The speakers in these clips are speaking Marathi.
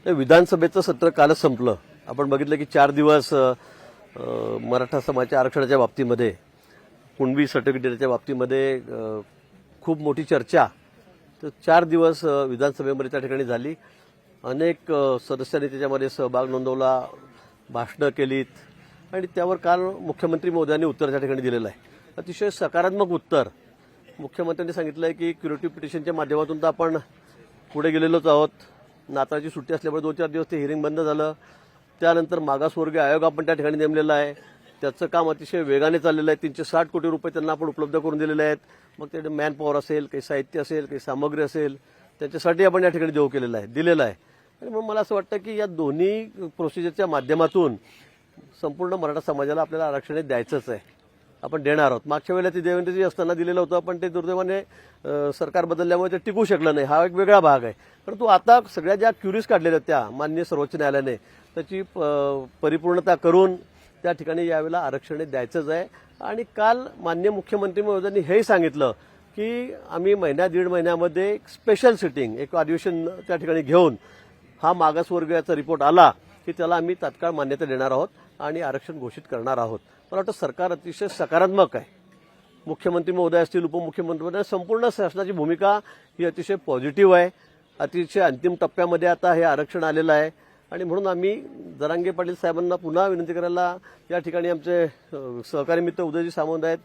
विधानसभेचं सत्र कालच संपलं. आपण बघितलं की 4 दिवस मराठा समाजाच्या आरक्षणाच्या बाबतीमध्ये, कुणबी सर्टिफिकेटच्या बाबतीमध्ये खूप मोठी चर्चा तर 4 दिवस विधानसभेमध्ये त्या ठिकाणी झाली. अनेक सदस्यांनी त्याच्यामध्ये सहभाग नोंदवला, भाषणं केलीत आणि त्यावर काल मुख्यमंत्री महोदयांनी उत्तर त्या ठिकाणी दिलेलं आहे. अतिशय सकारात्मक उत्तर. मुख्यमंत्र्यांनी सांगितलं आहे की क्युरेटिव्ह पिटिशनच्या माध्यमातून तर आपण पुढे गेलेलोच आहोत. नाताळची सुट्टी असल्यामुळे 2-4 दिवस ते हिअरिंग बंद झालं. त्यानंतर मागासवर्गीय आयोग आपण त्या ठिकाणी नेमलेला आहे. त्याचं काम अतिशय वेगाने चाललेलं आहे. 360 कोटी रुपये त्यांना आपण उपलब्ध करून दिलेले आहेत. मग ते मॅन पॉवर असेल, काही साहित्य असेल, काही सामग्री असेल, त्याच्यासाठी आपण या ठिकाणी देऊ केलेला आहे, दिलेला आहे. आणि मग मला असं वाटतं की या दोन्ही प्रोसिजरच्या माध्यमातून संपूर्ण मराठा समाजाला आपल्याला आरक्षण द्यायचंच आहे. आपण देणार आहोत. मागच्या वेळेला ते देवेंद्रजी असताना दिलेलं होतं, पण ते दुर्दैवाने सरकार बदलल्यामुळे ते टिकू शकलं नाही. हा एक वेगळा भाग आहे. परंतु आता सगळ्या ज्या क्युरीज काढलेल्या त्या माननीय सर्वोच्च न्यायालयाने त्याची परिपूर्णता करून त्या ठिकाणी यावेळेला आरक्षण द्यायचंच आहे. आणि काल माननीय मुख्यमंत्री महोदयांनी हेही सांगितलं की आम्ही दीड महिन्यामध्ये एक स्पेशल सिटिंग, एक अधिवेशन त्या ठिकाणी घेऊन हा मागासवर्गीयाचा रिपोर्ट आला की त्याला आम्ही तात्काळ मान्यता देणार आहोत आणि आरक्षण घोषित करणार आहोत. मला वाटतं सरकार अतिशय सकारात्मक आहे. मुख्यमंत्री महोदय असतील, उपमुख्यमंत्री, संपूर्ण शासनाची भूमिका ही अतिशय पॉझिटिव्ह आहे. अतिशय अंतिम टप्प्यामध्ये आता हे आरक्षण आलेलं आहे. आणि म्हणून आम्ही जरांगे पाटील साहेबांना पुन्हा विनंती करायला, या ठिकाणी आमचे सहकारी मित्र उदयजी सामंत आहेत,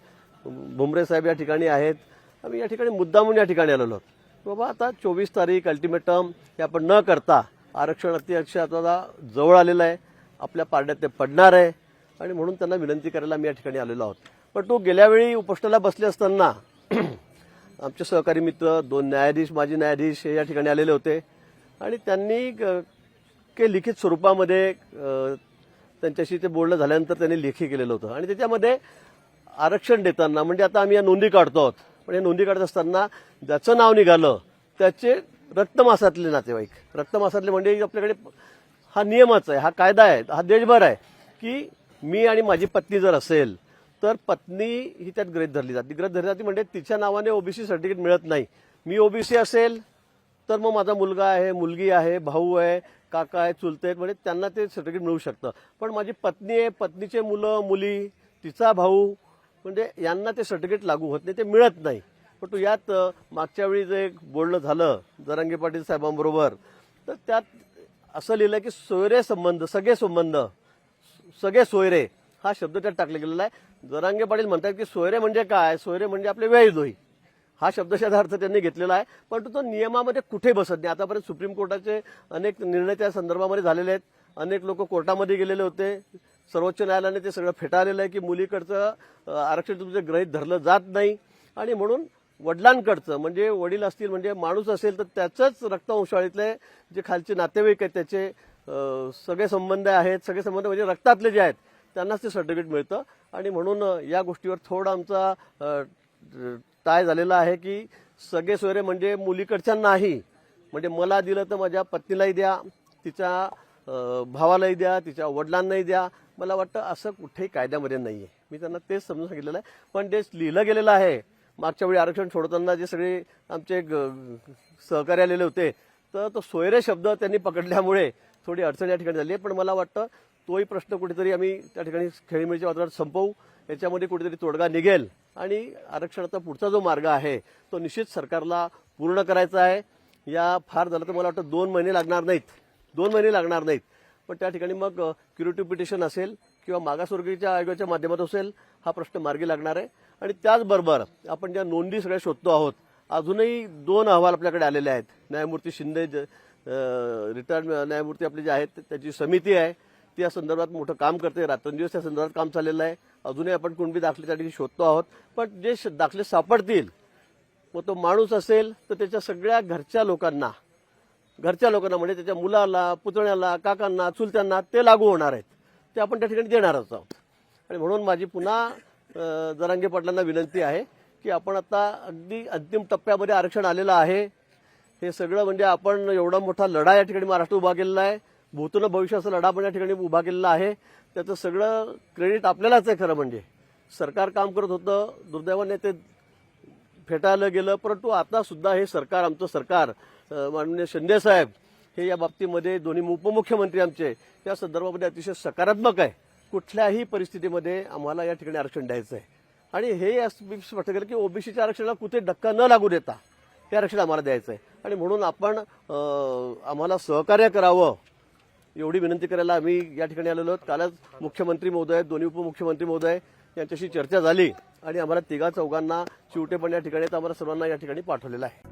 भुमरे साहेब या ठिकाणी आहेत. आम्ही या ठिकाणी मुद्दामून या ठिकाणी आलेलो आहोत. बाबा आता 24 तारीख अल्टिमेटम हे आपण न करता आरक्षण अत्यक्ष आता जवळ आलेलं आहे. आपल्या पारड्यात ते पडणार आहे आणि म्हणून त्यांना विनंती करायला आम्ही या ठिकाणी आलेलो आहोत. पण तो गेल्यावेळी उपोषणाला बसले असताना आमचे सहकारी मित्र, 2 न्यायाधीश, माजी न्यायाधीश हे या ठिकाणी आलेले होते आणि त्यांनी के लिखित स्वरूपामध्ये त्यांच्याशी ते बोलणं झाल्यानंतर त्यांनी लेखी केलेलं होतं. आणि त्याच्यामध्ये आरक्षण देताना म्हणजे आता आम्ही या नोंदी काढतो आहोत, पण हे नोंदी काढत असताना ज्याचं नाव निघालं त्याचे रक्तमासातले नातेवाईक, रक्तमासातले म्हणजे आपल्याकडे हा नियमच आहे, हा कायदा आहे, हा देशभर आहे की मी आणि माझी पत्नी जर असेल तर पत्नी ही त्यात गृहीत धरली जाते. म्हणजे तिच्या नावाने ओबीसी सर्टिफिकेट मिळत नाही. मी ओबीसी असेल तर मग माझा मुलगा आहे, मुलगी आहे, भाऊ आहे, काका आहे, चुलते आहेत, म्हणजे त्यांना ते सर्टिफिकेट मिळू शकतं. पण माझी पत्नी आहे, पत्नीचे मुलं मुली, तिचा भाऊ, म्हणजे यांना ते सर्टिफिकेट लागू होत नाही, ते मिळत नाही. पण तो यात मागच्या वेळी जे बोलणं झालं जरांगे पाटील साहेबांबरोबर, तर त्यात असं लिहिलं की सोयरे संबंध, सगळे संबंध, सगळे सोयरे हा शब्द त्यात टाकला गेलेला आहे. जरांगे पाटील म्हणतात की सोयरे म्हणजे काय, सोयरे म्हणजे आपले व्यायदोही, हा शब्दशः अर्थ त्यांनी घेतलेला आहे. परंतु तो नियमामध्ये कुठे बसत नाही. आतापर्यंत सुप्रीम कोर्टाचे अनेक निर्णय त्या संदर्भामध्ये झालेले आहेत. अनेक लोक कोर्टामध्ये गेलेले होते. सर्वोच्च न्यायालयाने ते सगळं फेटाळलेलं आहे की मुलीकडचं आरक्षण तुमचं गृहीत धरलं जात नाही. आणि म्हणून वडिलांकडचं म्हणजे वडील असतील, म्हणजे माणूस असेल तर त्याचंच रक्तवंशावळीतले जे खालचे नातेवाईक आहेत त्याचे सगळे संबंध आहेत, सगळे संबंध म्हणजे रक्तातले जे आहेत त्यांनाच ते सर्टिफिकेट मिळतं. आणि म्हणून या गोष्टीवर थोडा आमचा टाय झालेला आहे की सगळे सोयरे म्हणजे मुलीकडच्या नाही, म्हणजे मला दिलं तर माझ्या पत्नीलाही द्या, तिच्या भावालाही द्या, तिच्या वडिलांनाही द्या. मला वाटतं असं कुठेही कायद्यामध्ये नाहीये. मी त्यांना तेच समजून सांगितलेलं आहे. पण ते लिहिलं गेलेलं आहे. मागच्या वेळी आरक्षण सोडताना जे सगळे आमचे सहकारी आलेले होते तर तो सोयरे शब्द त्यांनी पकडल्यामुळे थोडी अडचण या ठिकाणी झाली आहे. पण मला वाटतं तोही प्रश्न कुठेतरी आम्ही त्या ठिकाणी खेळीमेळीच्या वातावरणात संपवू, याच्यामध्ये कुठेतरी तोडगा निघेल आणि आरक्षणाचा पुढचा जो मार्ग आहे तो निश्चित सरकारला पूर्ण करायचा आहे. या फार झालं तर मला वाटतं 2 महिने लागणार नाहीत. पण त्या ठिकाणी मग क्युरेटिव्ह पिटिशन असेल किंवा मागासवर्गीय आयोगाच्या माध्यमातून असेल हा प्रश्न मार्गी लागणार आहे. आणि त्याचबरोबर आपण ज्या नोंदी सगळ्या शोधतो आहोत, अजूनही 2 अहवाल आपल्याकडे आलेले आहेत. न्यायमूर्ती शिंदे, रिटायर्ड न्यायमूर्ती आपले जे आहेत त्याची समिती आहे, ती या संदर्भात मोठं काम करते. रात्रंदिवस त्या संदर्भात काम चाललेलं आहे. अजूनही आपण कुणबी दाखल्यासाठी शोधतो आहोत. पण जे दाखले सापडतील, मग तो माणूस असेल तर त्याच्या सगळ्या घरच्या लोकांना म्हणजे त्याच्या मुलाला, पुतण्याला, काकांना, चुलत्यांना ते लागू होणार आहेत. ते आपण त्या ठिकाणी देणारच आहोत. आणि म्हणून माझी पुन्हा जरांगे पाटलांना विनंती आहे की आपण आता अगदी अंतिम टप्प्यामध्ये आरक्षण आलेलं आहे. हे सगळं म्हणजे आपण एवढा मोठा लढा या ठिकाणी महाराष्ट्र उभा केलेला आहे. भूतन भविष्याचा लढा पण या ठिकाणी उभा केलेला आहे. त्याचं सगळं क्रेडिट आपल्यालाच आहे. खरं म्हणजे सरकार काम करत होतं, दुर्दैवाने ते फेटाळलं गेलं. परंतु आता सुद्धा हे सरकार, आमचं सरकार, माननीय शिंदे साहेब हे या बाबतीमध्ये दोन्ही उपमुख्यमंत्री आमचे या संदर्भामध्ये अतिशय सकारात्मक आहे. कुठल्याही परिस्थितीमध्ये आम्हाला या ठिकाणी आरक्षण द्यायचं आहे आणि हे स्पष्ट केलं की ओबीसीच्या आरक्षणाला कुठे धक्का न लागू देता हे आरक्षण आम्हाला द्यायचं आहे आणि म्हणून आपण आम्हाला सहकार्य करावं एवढी विनंती करायला आम्ही या ठिकाणी आलेलो आहोत. कालच मुख्यमंत्री महोदय, दोन्ही उपमुख्यमंत्री महोदय यांच्याशी चर्चा झाली आणि आम्हाला तिघा चौघांना चिवटेपण या ठिकाणी आम्हाला सर्वांना या ठिकाणी पाठवलेलं आहे.